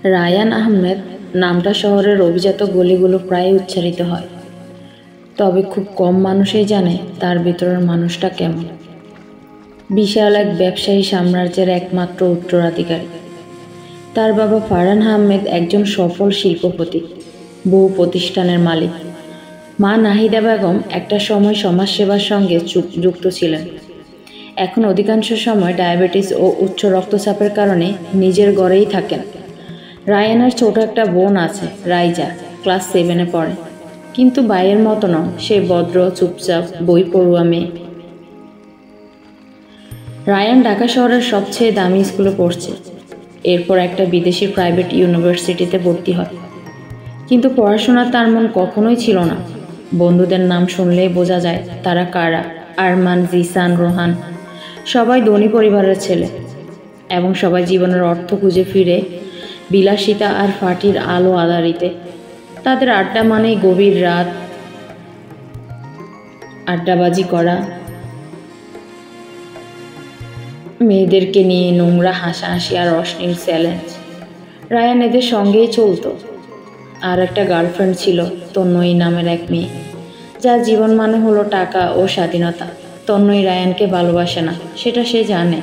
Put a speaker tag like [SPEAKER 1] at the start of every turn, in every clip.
[SPEAKER 1] Ryan Ahmed নামটা শহরের অভিজাত গলিগুলো প্রায় উচ্চারিত হয়, তবে খুব কম মানুষই জানে তার ভিতরের মানুষটা কেমন। বিশাল এক ব্যবসায়ী সাম্রাজ্যের একমাত্র উত্তরাধিকারী। তার বাবা ফারহান আহমেদ একজন সফল শিল্পপতি, বহু প্রতিষ্ঠানের মালিক। মা নাহিদা বেগম একটা সময় সমাজসেবার সঙ্গে যুক্ত ছিলেন। এখন অধিকাংশ সময় ডায়াবেটিস ও উচ্চ রক্তচাপের কারণে নিজের ঘরেই থাকেন। রায়ানের ছোট একটা বোন আছে, রাইজা, ক্লাস 7-এ পড়ে। কিন্তু ভাইয়ের মতো নয়, সে ভদ্র, চুপচাপ, বই পড়ুয়া মেয়ে। রায়ান ঢাকা শহরের সবচেয়ে দামি স্কুলে পড়ছে, এরপর একটা বিদেশি প্রাইভেট ইউনিভার্সিটিতে ভর্তি হয়। কিন্তু পড়াশোনা তার মন কখনোই ছিল না। বন্ধুদের নাম শুনলেই বোঝা যায় তারা কারা। আরমান, জিসান, রোহান, সবাই ধনী পরিবারের ছেলে, এবং সবাই জীবনের অর্থ খুঁজে ফিরে বিলাসিতা আর ফাটির আলো আধারিতে। তাদের আড্ডা মানেই গভীর রাত, আড্ডাবাজি করা, মেয়েদেরকে নিয়ে নোংরা হাসাহাসি আর অশ্লীল চ্যালেঞ্জ। রায়ান এদের সঙ্গেই চলতো। আর একটা গার্লফ্রেন্ড ছিল, তন্ময়ী নামের এক মেয়ে, যার জীবন মানে হলো টাকা ও স্বাধীনতা। তন্ময়ী রায়ানকে ভালোবাসে না, সেটা সে জানে।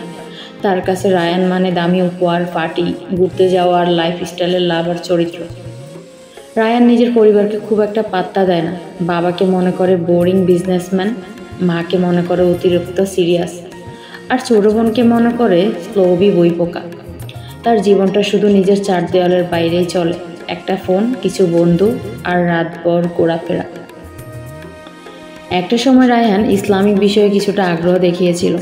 [SPEAKER 1] তার কাছে রায়ান মানে দামি উপহার, পার্টি, ঘুরতে যাওয়া আর লাইফস্টাইলের লাভার চরিত্র। রায়ান নিজের পরিবারকে খুব একটা পাত্তা দেয় না। বাবাকে মনে করে বোরিং বিজনেসম্যান, মাকে মনে করে অতিরিক্ত সিরিয়াস, আর ছোট বোনকে মনে করে স্লোবি বইপোকা। তার জীবনটা শুধু নিজের চার দেওয়ালের বাইরেই চলে, একটা ফোন, কিছু বন্ধু, আর রাতভর ঘোরাফেরা। একটা সময় রায়ান ইসলামিক বিষয়ে কিছুটা আগ্রহ দেখিয়েছিল।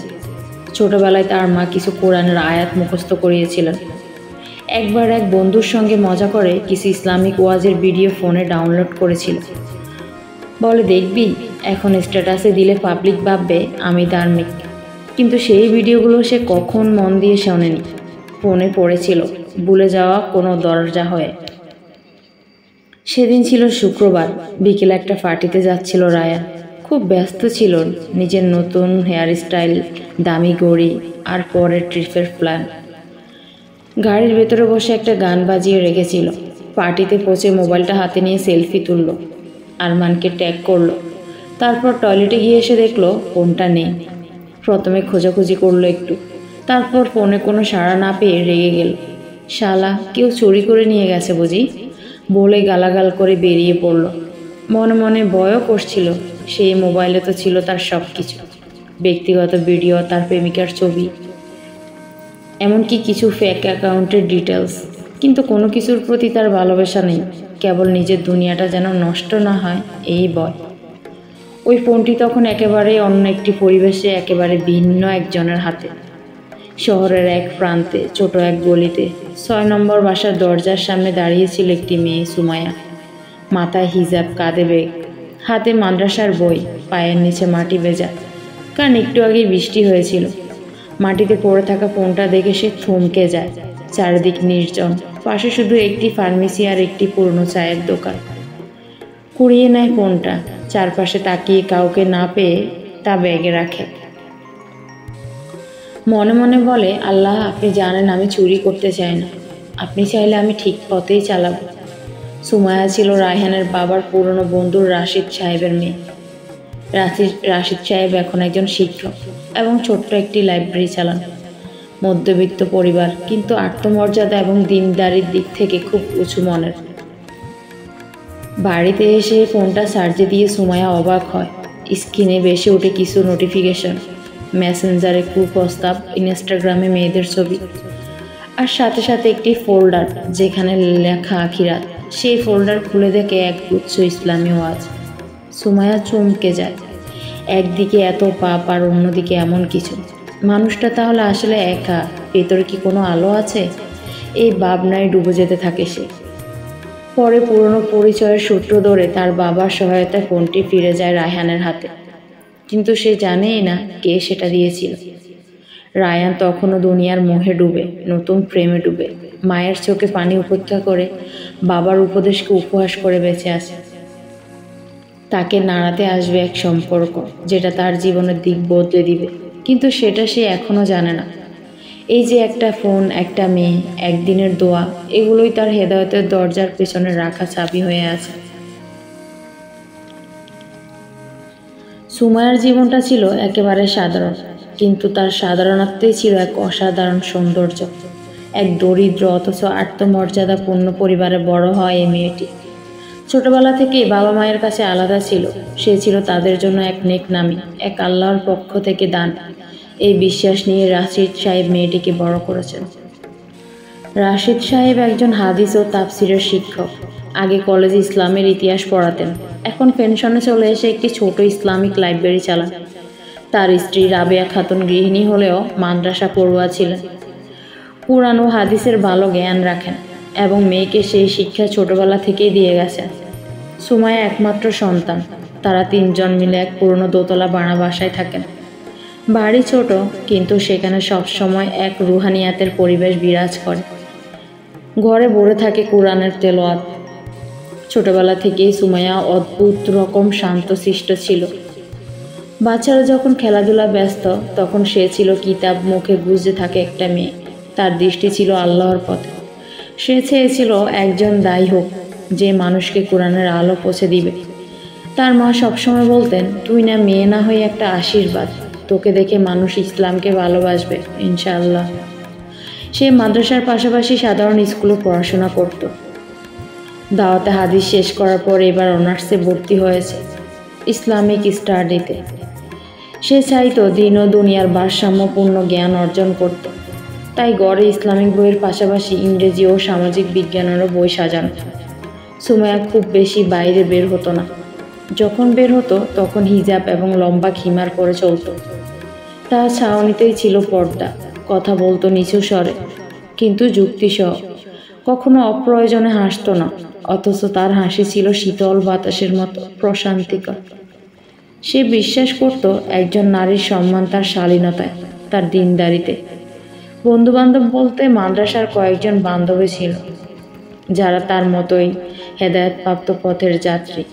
[SPEAKER 1] ছোটবেলায় তার মা কিছু কোরআনের আয়াত মুখস্থ করিয়েছিলেন। একবার এক বন্ধুর সঙ্গে মজা করে কিছু ইসলামিক ওয়াজের ভিডিও ফোনে ডাউনলোড করেছিল। বলে, দেখবি, এখন স্ট্যাটাসে দিলে পাবলিক ভাববে আমি ধার্মিক। কিন্তু সেই ভিডিওগুলো সে কখন মন দিয়ে শোনেনি, ফোনে পড়েছিল ভুলে যাওয়া কোনো দরজা হয়ে। সেদিন ছিল শুক্রবার, বিকেলে একটা পার্টিতে যাচ্ছিল রায়ান। খুব ব্যস্ত ছিল, নিজের নতুন হেয়ার স্টাইল, দামি ঘড়ি আর পরের ট্রিপের প্ল্যান। গাড়ির ভেতরে বসে একটা গান বাজিয়ে রেখেছিল। পার্টিতে পৌঁছে মোবাইলটা হাতে নিয়ে সেলফি তুলল, আরমানকে ট্যাগ করলো। তারপর টয়লেটে গিয়ে এসে দেখলো ফোনটা নেই। প্রথমে খোঁজাখুঁজি করলো একটু, তারপর ফোনে কোনো সাড়া না পেয়ে রেগে গেল। শালা, কেউ চুরি করে নিয়ে গেছে বুঝি, বলে গালাগাল করে বেরিয়ে পড়ল। মনে মনে ভয়ও করছিল, সেই মোবাইলে তো ছিল তার সব কিছু, ব্যক্তিগত ভিডিও, তার প্রেমিকার ছবি, এমনকি কিছু ফেক অ্যাকাউন্টের ডিটেলস। কিন্তু কোনো কিছুর প্রতি তার ভালোবাসা নেই, কেবল নিজের দুনিয়াটা যেন নষ্ট না হয় এই ভয়। ওই ফোনটি তখন একেবারে অন্য একটি পরিবেশে, একেবারে ভিন্ন একজনের হাতে। শহরের এক প্রান্তে, ছোট এক গলিতে, 6 নম্বর বাসার দরজার সামনে দাঁড়িয়েছিল একটি মেয়ে, সুমাইয়া। মাথায় হিজাব, কাঁধে ব্যাগ, হাতে মাদ্রাসার বই, পায়ের নিচে মাটি ভেজা, কারণ একটু আগেই বৃষ্টি হয়েছিল। মাটিতে পড়ে থাকা ফোনটা দেখে সে থমকে যায়। চারিদিক নির্জন, পাশে শুধু একটি ফার্মেসি আর একটি পুরনো চায়ের দোকান। কুড়িয়ে নেয় ফোনটা, চারপাশে তাকিয়ে কাউকে না পেয়ে তা ব্যাগে রাখে। মনে মনে বলে, আল্লাহ, আপনি জানেন আমি চুরি করতে চাই না, আপনি চাইলে আমি ঠিক পথেই চালাবো। সুমাইয়া ছিল রায়হানের বাবার পুরনো বন্ধুর রাশিদ সাহেবের মেয়ে। রাশিদ সাহেব এখন একজন শিক্ষক এবং ছোট্ট একটি লাইব্রেরি চালান। মধ্যবিত্ত পরিবার, কিন্তু আত্মমর্যাদা এবং দিনদারির দিক থেকে খুব উঁচু মনের। বাড়িতে এসে ফোনটা চার্জে দিয়ে সুমাইয়া অবাক হয়। স্ক্রিনে ভেসে ওঠে কিছু নোটিফিকেশন, মেসেঞ্জারে কুপ্রস্তাব, ইনস্টাগ্রামে মেয়েদের ছবি, আর সাথে সাথে একটি ফোল্ডার যেখানে লেখা আখিরাত। সেই ফোল্ডার খুলে দেখে এক গুচ্ছ ইসলামী ওয়াজ। সুমাইয়া চমকে যায়। একদিকে এত পাপ আর অন্যদিকে এমন কিছু। মানুষটা তাহলে আসলে একা, ভেতরে কি কোনো আলো আছে? এই ভাবনায় ডুবে যেতে থাকে সে। পরে পুরনো পরিচয়ের সূত্র ধরে তার বাবার সহায়তায় ফোনটি ফিরে যায় রায়হানের হাতে, কিন্তু সে জানেই না কে সেটা দিয়েছিল। রায়ান তখনও দুনিয়ার মোহে ডুবে, নতুন প্রেমে ডুবে, মায়ের চোখে পানি উপেক্ষা করে, বাবার উপদেশকে উপহাস করে বেঁচে আছে। তাকে নাড়াতে আসবে এক সম্পর্ক যেটা তার জীবনের দিক বদলে দিবে, কিন্তু সেটা সে এখনো জানে না। এই যে একটা ফোন, একটা মেয়ে, একদিনের দোয়া, এগুলোই তার হেদায়েতের দরজার পেছনে রাখা চাবি হয়ে আছে। সুমাইয়ার জীবনটা ছিল একেবারে সাধারণ, কিন্তু তার সাধারণত্বেই ছিল এক অসাধারণ সৌন্দর্য। এক দরিদ্র অথচ আত্মমর্যাদাপূর্ণ পরিবারে বড় হয় এই মেয়েটি। ছোটবেলা থেকেই বাবা মায়ের কাছে আলাদা ছিল। সে ছিল তাদের জন্য এক নেকনামি, এক আল্লাহর পক্ষ থেকে দান। এই বিশ্বাস নিয়ে রাশিদ সাহেব মেয়েটিকে বড় করেছেন। রাশিদ সাহেব একজন হাদিস ও তাফসিরের শিক্ষক। আগে কলেজে ইসলামের ইতিহাস পড়াতেন, এখন পেনশনে চলে এসে একটি ছোট ইসলামিক লাইব্রেরি চালান। তার স্ত্রী রাবেয়া খাতুন গৃহিণী হলেও মাদ্রাসা পড়ুয়া ছিলেন। কুরআন ও হাদিসের ভালো জ্ঞান রাখেন এবং মেয়েকে সেই শিক্ষা ছোটবেলা থেকেই দিয়ে গেছেন। সুমাইয়া একমাত্র সন্তান। তারা তিনজন মিলে এক পুরনো দোতলা বাড়া বাসায় থাকেন। বাড়ি ছোট, কিন্তু সেখানে সবসময় এক রুহানিয়াতের পরিবেশ বিরাজ করে। ঘরে ভরে থাকে কুরআনের তেলাওয়াত। ছোটবেলা থেকেই সুমাইয়া অদ্ভুত রকম শান্তশিষ্ট ছিল। বাচ্চারা যখন খেলাধুলা ব্যস্ত, তখন সে ছিল কিতাব মুখে গুজে থাকে একটা মেয়ে। তার দৃষ্টি ছিল আল্লাহর পথে। সে চেয়েছিল একজন দায়ী হোক, যে মানুষকে কোরআনের আলো পৌঁছে দিবে। তার মা সবসময় বলতেন, তুই না মেয়ে না হয়ে একটা আশীর্বাদ, তোকে দেখে মানুষ ইসলামকে ভালোবাসবে ইনশাআল্লাহ। সে মাদ্রাসার পাশাপাশি সাধারণ স্কুলে পড়াশোনা করত। দাওয়াতে হাদিস শেষ করার পর এবার অনার্সে ভর্তি হয়েছে ইসলামিক স্টাডিতে। সে চাইতো দিন ও দুনিয়ার ভারসাম্যপূর্ণ জ্ঞান অর্জন করত। তাই গড়ে ইসলামিক বইয়ের পাশাপাশি ইংরেজি ও সামাজিক বিজ্ঞানেরও বই সাজানো। সুমাইয়া খুব বেশি বাইরে বের হতো না। যখন বের হতো তখন হিজাব এবং লম্বা খিমার পরে চলত। তার ছাউনিতেই ছিল পর্দা। কথা বলতো নিচু স্বরে, কিন্তু যুক্তিসহ। কখনো অপ্রয়োজনে হাসতো না, অথচ তার হাসি ছিল শীতল বাতাসের মতো প্রশান্তিকর। সে বিশ্বাস করত একজন নারীর সম্মান তার শালীনতায়, তার দিনদারিতে। বন্ধুবান্ধব বলতে মাদ্রাসার কয়েকজন বান্ধবী ছিল, যারা তার মতোই হেদায়েতপ্রাপ্ত পথের যাত্রী।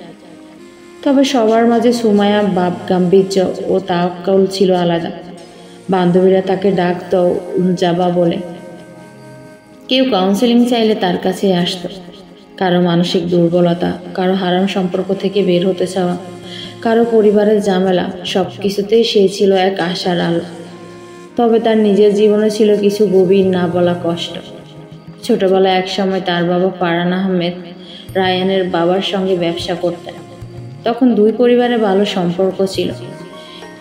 [SPEAKER 1] তবে সবার মাঝে সুমাইয়া ভাব গাম্ভীর্য ও তাওয়াক্কুল ছিল আলাদা। বান্ধবীরা তাকে ডাকত জাবা বলে। কেউ কাউন্সেলিং চাইলে তার কাছে আসতো। কারো মানসিক দুর্বলতা, কারো হারাম সম্পর্ক থেকে বের হতে চাওয়া, কারো পরিবারের ঝামেলা, সব কিছুতেই সে ছিল এক আশার আলো। তবে তার নিজের জীবনে ছিল কিছু গভীর না বলা কষ্ট। ছোটবেলায় এক সময় তার বাবা ফারহান আহমেদ রায়ানের বাবার সঙ্গে ব্যবসা করতেন। তখন দুই পরিবারে ভালো সম্পর্ক ছিল,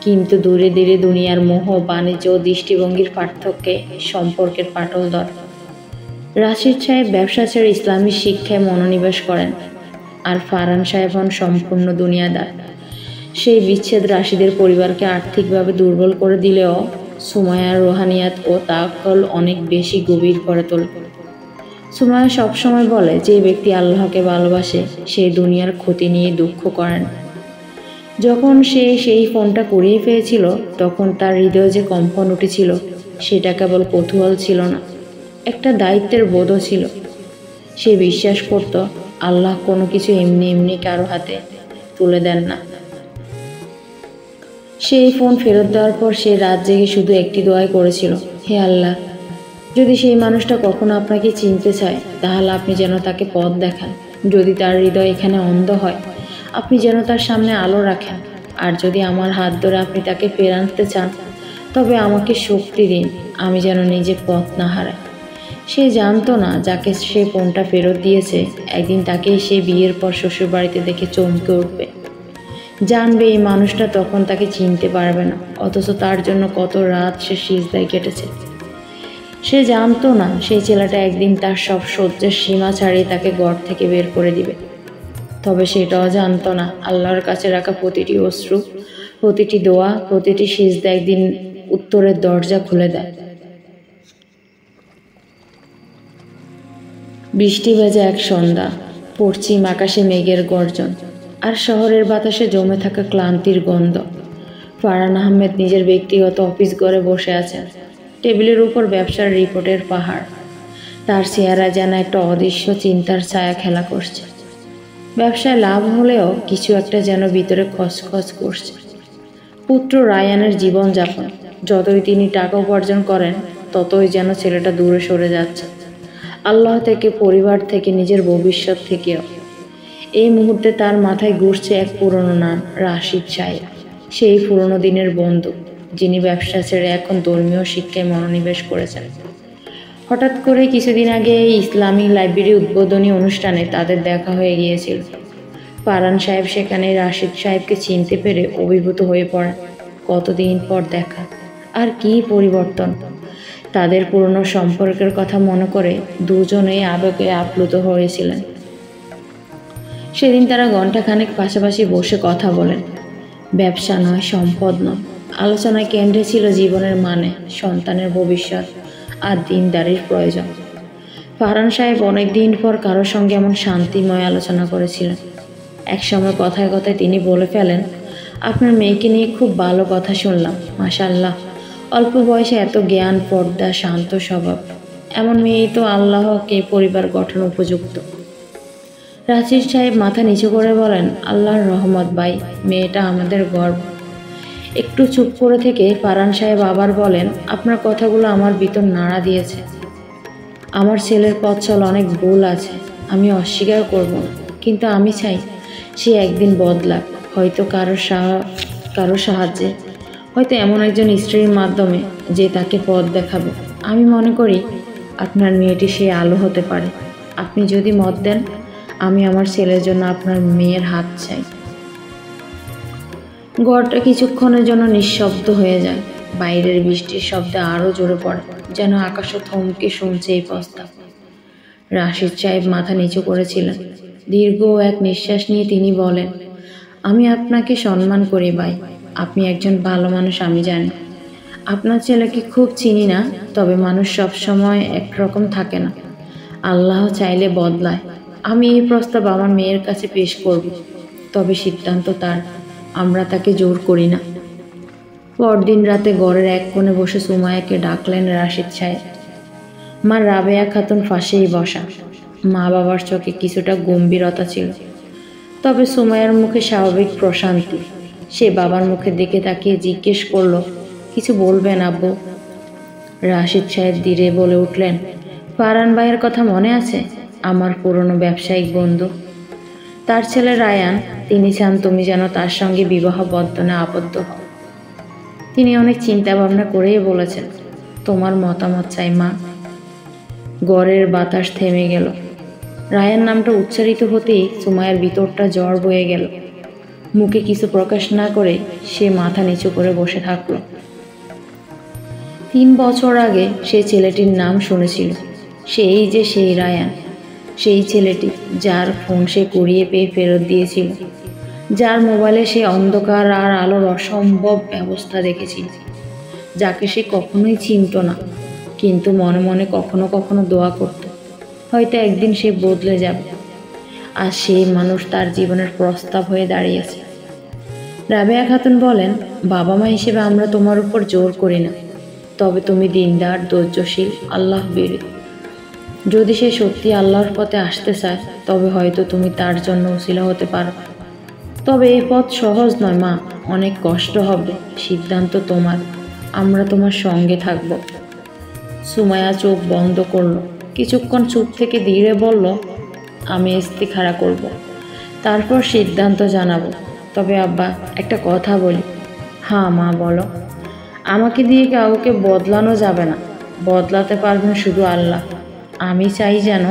[SPEAKER 1] কিন্তু ধীরে ধীরে দুনিয়ার মোহ, বাণিজ্য ও দৃষ্টিভঙ্গির পার্থক্যে সম্পর্কের ফাটল ধরে। রাশিদ সাহেব ব্যবসা ছেড়ে ইসলামী শিক্ষায় মনোনিবেশ করেন, আর ফারহান সাহেব হন সম্পূর্ণ দুনিয়াদার। সেই বিচ্ছেদ রাশিদের পরিবারকে আর্থিকভাবে দুর্বল করে দিলেও সুমাইয়ার রুহানিয়াত ও তাওয়াক্কুল অনেক বেশি গভীর করে তোলে। সুমাইয়া সবসময় বলে, যে ব্যক্তি আল্লাহকে ভালোবাসে সে দুনিয়ার ক্ষতি নিয়ে দুঃখ করেন। যখন সে সেই ফোনটা কুড়িয়ে পেয়েছিল, তখন তার হৃদয়ে যে কম্পন উঠেছিল, সেটা কেবল কৌতূহল ছিল না, একটা দায়িত্বের বোধও ছিল। সে বিশ্বাস করত আল্লাহ কোনো কিছু এমনি এমনি কারো হাতে তুলে দেন না। সেই ফোন ফেরত দেওয়ার পর সে রাত জেগে শুধু একটি দোয়াই করেছিল, হে আল্লাহ, যদি সেই মানুষটা কখনো আপনাকে চিনতে চায়, তাহলে আপনি যেন তাকে পথ দেখান। যদি তার হৃদয় এখানে অন্ধ হয়, আপনি যেন তার সামনে আলো রাখেন। আর যদি আমার হাত ধরে আপনি তাকে ফেরাতে আনতে চান, তবে আমাকে শক্তি দিন, আমি যেন নিজে পথ না হারাই। সে জানতো না, যাকে সে ফোনটা ফেরত দিয়েছে, একদিন তাকেই সে বিয়ের পর শ্বশুরবাড়িতে দেখে চমকে উঠবে। জানবে এই মানুষটা তখন তাকে চিনতে পারবে না, অথচ তার জন্য কত রাত সে সিজদায় কেটেছে। সে জানতো না সেই ছেলেটা একদিন তার সব সহ্যের সীমা ছাড়িয়ে তাকে ঘর থেকে বের করে দিবে। তবে সেটাও জানতো না আল্লাহর কাছে রাখা প্রতিটি অশ্রু, প্রতিটি দোয়া, প্রতিটি সিজদা একদিন উত্তরের দরজা খুলে দেয়। বৃষ্টি ভেজা এক সন্ধ্যা, পশ্চিম আকাশে মেঘের গর্জন, আর শহরের বাতাসে জমে থাকা ক্লান্তির গন্ধ। ফারহান আহমেদ নিজের ব্যক্তিগত অফিস ঘরে বসে আছেন। টেবিলের উপর ব্যবসার রিপোর্টের পাহাড়। তার চেহারা যেন একটা অদৃশ্য চিন্তার ছায়া খেলা করছে। ব্যবসায় লাভ হলেও কিছু একটা যেন ভিতরে খচখচ করছে। পুত্র রায়ানের জীবনযাপন, যতই তিনি টাকা উপার্জন করেন, ততই যেন ছেলেটা দূরে সরে যাচ্ছে, আল্লাহ থেকে, পরিবার থেকে, নিজের ভবিষ্যৎ থেকেও। এই মুহূর্তে তার মাথায় ঘুরছে এক পুরনো নাম, রাশিদ সাহেব। সেই পুরনো দিনের বন্ধু, যিনি ব্যবসা ছেড়ে এখন ধর্মীয় শিক্ষায় মনোনিবেশ করেছেন। হঠাৎ করে কিছুদিন আগে এই ইসলামিক লাইব্রেরি উদ্বোধনী অনুষ্ঠানে তাদের দেখা হয়ে গিয়েছিল। ফারহান সাহেব সেখানে রাশিদ সাহেবকে চিনতে পেরে অভিভূত হয়ে পড়েন। কতদিন পর দেখা, আর কী পরিবর্তন! তাদের পুরনো সম্পর্কের কথা মনে করে দুজনেই আবেগে আপ্লুত হয়েছিলেন। সেদিন তারা ঘণ্টাখানেক পাশাপাশি বসে কথা বলেন। ব্যবসা নয়, সম্পদ নয়, আলোচনায় কেন্দ্রে ছিল জীবনের মানে, সন্তানের ভবিষ্যৎ আর দিনদারির প্রয়োজন। ফারহান সাহেব অনেক দিন পর কারোর সঙ্গে এমন শান্তিময় আলোচনা করেছিলেন। একসময় কথায় কথায় তিনি বলে ফেলেন, আপনার মেয়েকে নিয়ে খুব ভালো কথা শুনলাম, মাশাআল্লাহ। অল্প বয়সে এত জ্ঞান, পর্দা, শান্ত স্বভাব। এমন মেয়েই তো আল্লাহকে পরিবার গঠন উপযুক্ত। রাশিদ সাহেব মাথা নিচু করে বলেন, আল্লাহর রহমত ভাই, মেয়েটা আমাদের গর্ব। একটু চুপ করে থেকে ফারহান সাহেব আবার বলেন, আপনার কথাগুলো আমার ভিতর নাড়া দিয়েছে। আমার ছেলের পথ চলা অনেক ভুল আছে, আমি অস্বীকার করব না, কিন্তু আমি চাই সে একদিন বদলাক, হয়তো কারো সাহায্যে, হয়তো এমন একজন স্ত্রীর মাধ্যমে যে তাকে পথ দেখাবে। আমি মনে করি আপনার মেয়েটি সে আলো হতে পারে। আপনি যদি মত দেন, আমি আমার ছেলের জন্য আপনার মেয়ের হাত চাই। ঘরটা কিছুক্ষণের জন্য নিঃশব্দ হয়ে যায়। বাইরের বৃষ্টির শব্দে আরও জোরে পড়ে, যেন আকাশও থমকে শুনছে এই প্রস্তাব। রাশিদ সাহেব মাথা নিচু করেছিলেন। দীর্ঘ এক নিঃশ্বাস নিয়ে তিনি বলেন, আমি আপনাকে সম্মান করি ভাই, আপনি একজন ভালো মানুষ আমি জানি। আপনার ছেলেকে খুব চিনি না, তবে মানুষ সবসময় একরকম থাকে না, আল্লাহ চাইলে বদলায়। আমি এই প্রস্তাব আমার মেয়ের কাছে পেশ করব, তবে সিদ্ধান্ত তার, আমরা তাকে জোর করি না। পরদিন রাতে ঘরের এক কোণে বসে সুমাইয়াকে ডাকলেন রাশিদ সাহেব। মা রাবেয়া খাতুন পাশেই বসা। মা বাবার চোখে কিছুটা গম্ভীরতা ছিল, তবে সুমাইয়ার মুখে স্বাভাবিক প্রশান্তি। সে বাবার মুখের দিকে তাকিয়ে জিজ্ঞেস করল, কিছু বলবেন আব্বু? রাশিদ সাহেব ধীরে বলে উঠলেন, ফারহান ভাইয়ের কথা মনে আছে? আমার পুরনো ব্যবসায়িক বন্ধু, তার ছেলে রায়ান। তিনি চান তুমি যেন তার সঙ্গে বিবাহ বন্ধনে আবদ্ধ হও। তিনি অনেক চিন্তা ভাবনা করেই বলেছেন, তোমার মতামত চাই মা। ঘরের বাতাস থেমে গেল। রায়ান নামটা উচ্চারিত হতেই সুমাইয়ার ভিতরটা জ্বর বয়ে গেল। মুখে কিছু প্রকাশ না করে সে মাথা নিচু করে বসে থাকল। 3 বছর আগে সে ছেলেটির নাম শুনেছিল। সেই রায়ান, সেই ছেলেটি যার ফোন সে কুড়িয়ে পেয়ে ফেরত দিয়েছিল, যার মোবাইলে সে অন্ধকার আর আলোর অসম্ভব ব্যবস্থা দেখেছিল, যাকে সে কখনোই চিনত না, কিন্তু মনে মনে কখনো কখনো দোয়া করত, হয়তো একদিন সে বদলে যাবে। আর সেই মানুষ তার জীবনের প্রস্তাব হয়ে দাঁড়িয়েছে। রাবেয়া খাতুন বলেন, বাবা মা হিসেবে আমরা তোমার উপর জোর করি না, তবে তুমি দিনদার, ধৈর্যশীল, আল্লাহ ভীরু। যদি সে সত্যি আল্লাহর পথে আসতে চায়, তবে হয়তো তুমি তার জন্য উসিলা হতে পারো। তবে এই পথ সহজ নয় মা, অনেক কষ্ট হবে। সিদ্ধান্ত তোমার, আমরা তোমার সঙ্গে থাকব। সুমাইয়া চোখ বন্ধ করল। কিছুক্ষণ চুপ থেকে ধীরে বলল, আমি ইস্তিখারা করব, তারপর সিদ্ধান্ত জানাবো। তবে আব্বা, একটা কথা বলি। হ্যাঁ মা, বলো। আমাকে দিয়ে কাউকে বদলানো যাবে না, বদলাতে পারবেন শুধু আল্লাহ। আমি চাই যেন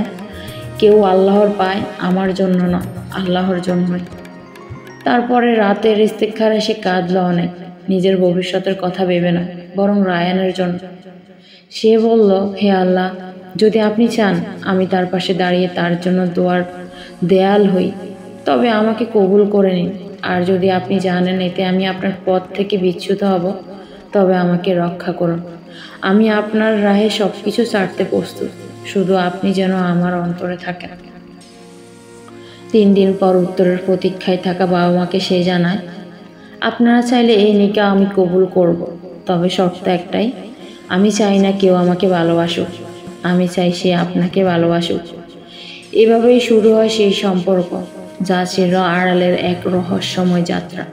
[SPEAKER 1] কেউ আল্লাহর পায়, আমার জন্য না, আল্লাহর জন্যই। তারপরে রাতের ইস্তিখারে সে কাঁদল অনেক, নিজের ভবিষ্যতের কথা ভেবে না, বরং রায়ানের জন্য। সে বলল, হে আল্লাহ, যদি আপনি চান আমি তার পাশে দাঁড়িয়ে তার জন্য দোয়ার দেয়াল হই, তবে আমাকে কবুল করে নিন। আর যদি আপনি জানেন এতে আমি আপনার পথ থেকে বিচ্যুত হব, তবে আমাকে রক্ষা করুন। আমি আপনার রাহে সব কিছু ছাড়তে প্রস্তুত, শুধু আপনি যেন আমার অন্তরে থাকেন। 3 দিন পর উত্তরের প্রতীক্ষায় থাকা বাবা মাকে সে জানায়, আপনারা চাইলে এই নিকাহ আমি কবুল করব, তবে শর্ত একটাই, আমি চাই না কেউ আমাকে ভালোবাসুক, আমি চাই সে আপনাকে ভালোবাসুক। এভাবেই শুরু হয় সেই সম্পর্ক, যা ছিল আড়ালের এক রহস্যময় যাত্রা।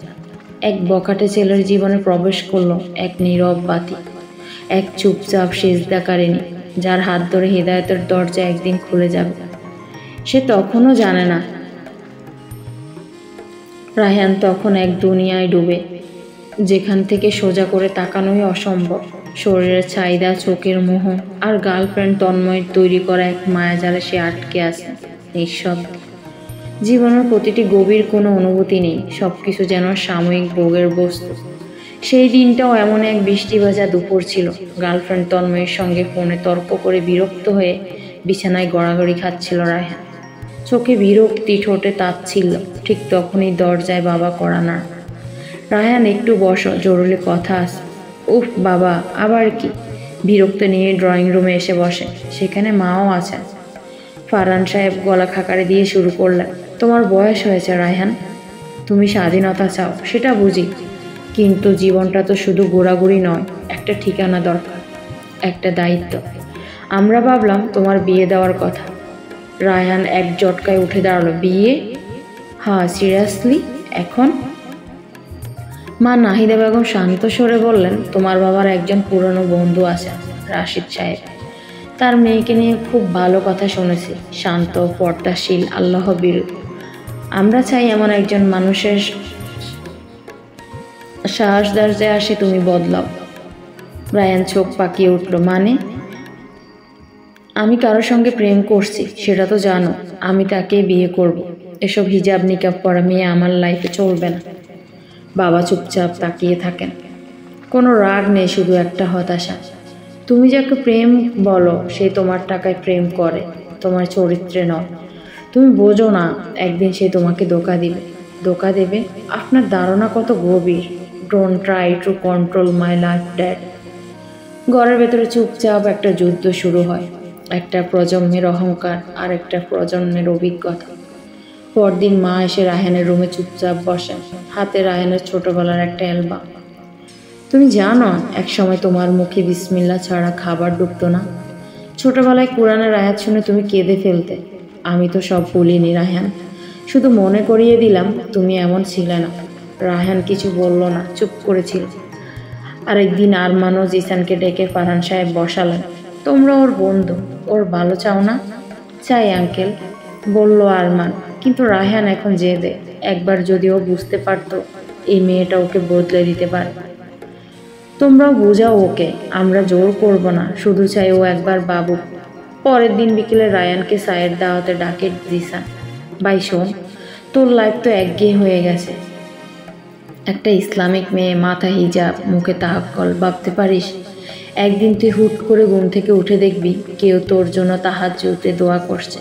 [SPEAKER 1] এক বখাটে ছেলের জীবনে প্রবেশ করলো এক নীরব বাতি। এক চুপচাপ সেজদাকারিনী, যার হাত ধরে হৃদায়তের দরজা একদিন খুলে যাবে। সে তখনও জানে না রায়হান তখন এক দুনিয়ায় ডুবে, যেখান থেকে সোজা করে তাকানোই অসম্ভব। শরীরের চাহিদা, চোখের মোহ আর গার্লফ্রেন্ড তন্ময়ের তৈরি করা এক মায়াজালে সে আটকে আছে নিঃশব্দ। জীবনের প্রতিটি গভীর কোনো অনুভূতি নেই, সবকিছু যেন সাময়িক ভোগের বস্তু। সেই দিনটাও এমন এক বৃষ্টি ভেজা দুপুর ছিল। গার্লফ্রেন্ড তন্ময়ের সঙ্গে ফোনে তর্ক করে বিরক্ত হয়ে বিছানায় গড়াগড়ি খাচ্ছিল রায়হান। চোখে বিরক্তি, ঠোঁটে তাচ্ছিল্য। ঠিক তখনই দরজায় বাবা কড়া নাড়। রায়হান, একটু বসো, জরুরি কথা আছে। উফ বাবা, আবার কি? বিরক্ত নিয়ে ড্রয়িং রুমে এসে বসে। সেখানে মাও আছেন। ফারহান সাহেব গলা খাকারে দিয়ে শুরু করলেন, তোমার বয়স হয়েছে রায়হান, তুমি স্বাধীনতা চাও, সেটা বুঝি, কিন্তু জীবনটা তো শুধু ঘোরাঘুরি নয়, একটা ঠিকানা দরকার, একটা দায়িত্ব। আমরা ভাবলাম তোমার বিয়ে দেওয়ার কথা। রায়হান এক জটকায় উঠে দাঁড়ালো। বিয়ে? হ্যাঁ, সিরিয়াসলি? এখন? মা নাহিদা বেগম শান্ত স্বরে বললেন, তোমার বাবার একজন পুরনো বন্ধু আছেন, রাশিদ সাহেব। তার মেয়েকে নিয়ে খুব ভালো কথা শুনেছি, শান্ত, পর্দাশীল, আল্লাহ ভীরু। আমরা চাই এমন একজন মানুষের সাহস দরজে আসে তুমি বদলাও। রায়হান চোখ পাকিয়ে উঠল। মানে? আমি কারোর সঙ্গে প্রেম করছি, সেটা তো জানো। আমি তাকে বিয়ে করব। এসব হিজাব নিকাব পরা মেয়ে আমার লাইফে চলবে না। বাবা চুপচাপ তাকিয়ে থাকেন। কোনো রাগ নেই, শুধু একটা হতাশা। তুমি যাকে প্রেম বলো সে তোমার টাকায় প্রেম করে, তোমার চরিত্রে নয়। তুমি বোঝো না, একদিন সে তোমাকে ধোঁকা দিবে। ধোঁকা দেবে? আপনার ধারণা কত গভীর। Don't try to control my life dad. ঘরের ভেতরে চুপচাপ একটা যুদ্ধ শুরু হয়। একটা প্রজন্মের অহংকার আর একটা প্রজন্মের অভিজ্ঞতা। পরদিন মা এসে রায়হানের রুমে চুপচাপ বসেন, হাতে রায়হানের ছোটবেলার একটা অ্যালবাম। তুমি জানো, এক সময় তোমার মুখে বিসমিল্লা ছাড়া খাবার ঢুকতো না। ছোটবেলায় কোরআনের আয়াত শুনে তুমি কেঁদে ফেলতে। আমি তো সব বলিনি রায়হান, শুধু মনে করিয়ে দিলাম তুমি এমন ছিলে না। রায়হান কিছু বলল না, চুপ করেছিল। আরেকদিন আরমান ও জিসানকে ডেকে ফারহান সাহেব বসালেন। তোমরা ওর বন্ধু, ওর ভালো চাও না? চাই আঙ্কেল, বলল আরমান। কিন্তু রায়হান এখন জেদে। একবার যদি ও বুঝতে পারতো এই মেয়েটা ওকে বদলে দিতে পারে। তোমরাও বোঝাও ওকে, আমরা জোর করব না, শুধু চাই ও একবার ভাবুক। পরের দিন বিকেলে রায়ানকে চায়ের দাওয়াতে ডাকে জিসান। ভাই শোন, তোর লাইফ তো একঘেয়ে হয়ে গেছে। একটা ইসলামিক মেয়ে, মাথা হিজাব, মুখে তাহাক্কল, ভাবতে পারিস একদিন তুই হুট করে ঘুম থেকে উঠে দেখবি কেউ তোর জন্য তাহাজ্জুদে দোয়া করছে,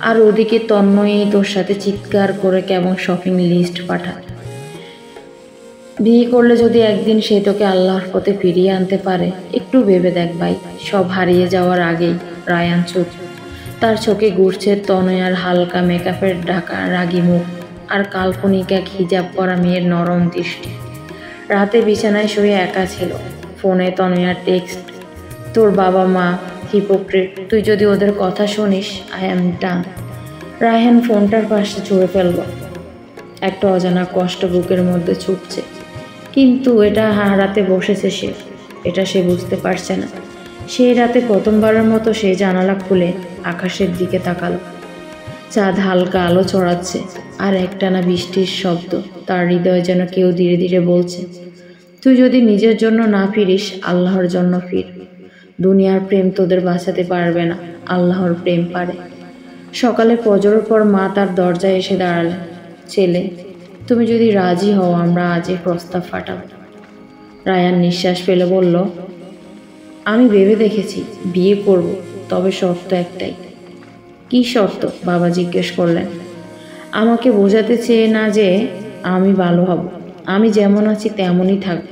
[SPEAKER 1] আর ওদিকে তন্ময়ী তোর সাথে চিৎকার করে কেমন শপিং লিস্ট পাঠায়। বিয়ে করলে যদি একদিন সে তোকে আল্লাহর পথে ফিরিয়ে আনতে পারে, একটু ভেবে দেখ ভাই। সব হারিয়ে যাওয়ার আগেই। রায়ান চুপ। তার চোখে ঘুরছে তনয়ার হালকা মেকআপের ঢাকা রাগী মুখ আর কাল্পনিক এক হিজাব পরা মেয়ের নরম দৃষ্টি। রাতে বিছানায় শুয়ে একা ছিল। ফোনে তনয়ার টেক্সট, তোর বাবা মা হিপোক্রেট, তুই যদি ওদের কথা শুনিস আই অ্যাম ডান। রায়হান ফোনটার পাশে ছুঁড়ে ফেলল। একটা অজানা কষ্ট বুকের মধ্যে ছুটছে, কিন্তু এটা হারাতে বসেছে সে। এটা সে বুঝতে পারছে না। সেই রাতে প্রথমবারের মতো সে জানালা খুলে আকাশের দিকে তাকালো। চাঁদ হালকা আলো ছড়াচ্ছে আর একটানা বৃষ্টির শব্দ। তার হৃদয় যেন কেউ ধীরে ধীরে বলছে, তুই যদি নিজের জন্য না ফিরিস, আল্লাহর জন্য ফির। দুনিয়ার প্রেম তোদের বাঁচাতে পারবে না, আল্লাহর প্রেম পারে। সকালে ফজরের পর মা তার দরজায় এসে দাঁড়ালেন। ছেলে, তুমি যদি রাজি হও আমরা আজই প্রস্তাব ফাটাবো। রায়ান নিঃশ্বাস ফেলে বলল, আমি ভেবে দেখেছি, বিয়ে করব, তবে শর্ত একটাই। কি শর্ত? বাবা জিজ্ঞেস করলেন। আমাকে বোঝাতে চেয়ে না যে আমি ভালো হব, আমি যেমন আছি তেমনই থাকব।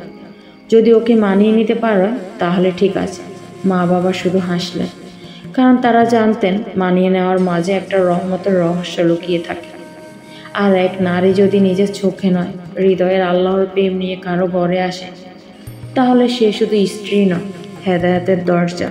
[SPEAKER 1] যদি ওকে মানিয়ে নিতে পারো তাহলে ঠিক আছে। মা বাবা শুধু হাসলেন, কারণ তারা জানতেন মানিয়ে নেওয়ার মাঝে একটা রহমতের রহস্য লুকিয়ে থাকে। আর এক নারী যদি নিজের চোখে নয় হৃদয়ের আল্লাহর প্রেম নিয়ে কারো ঘরে আসে, তাহলে সে শুধু স্ত্রী নয়, হেদায়েতের দরজা।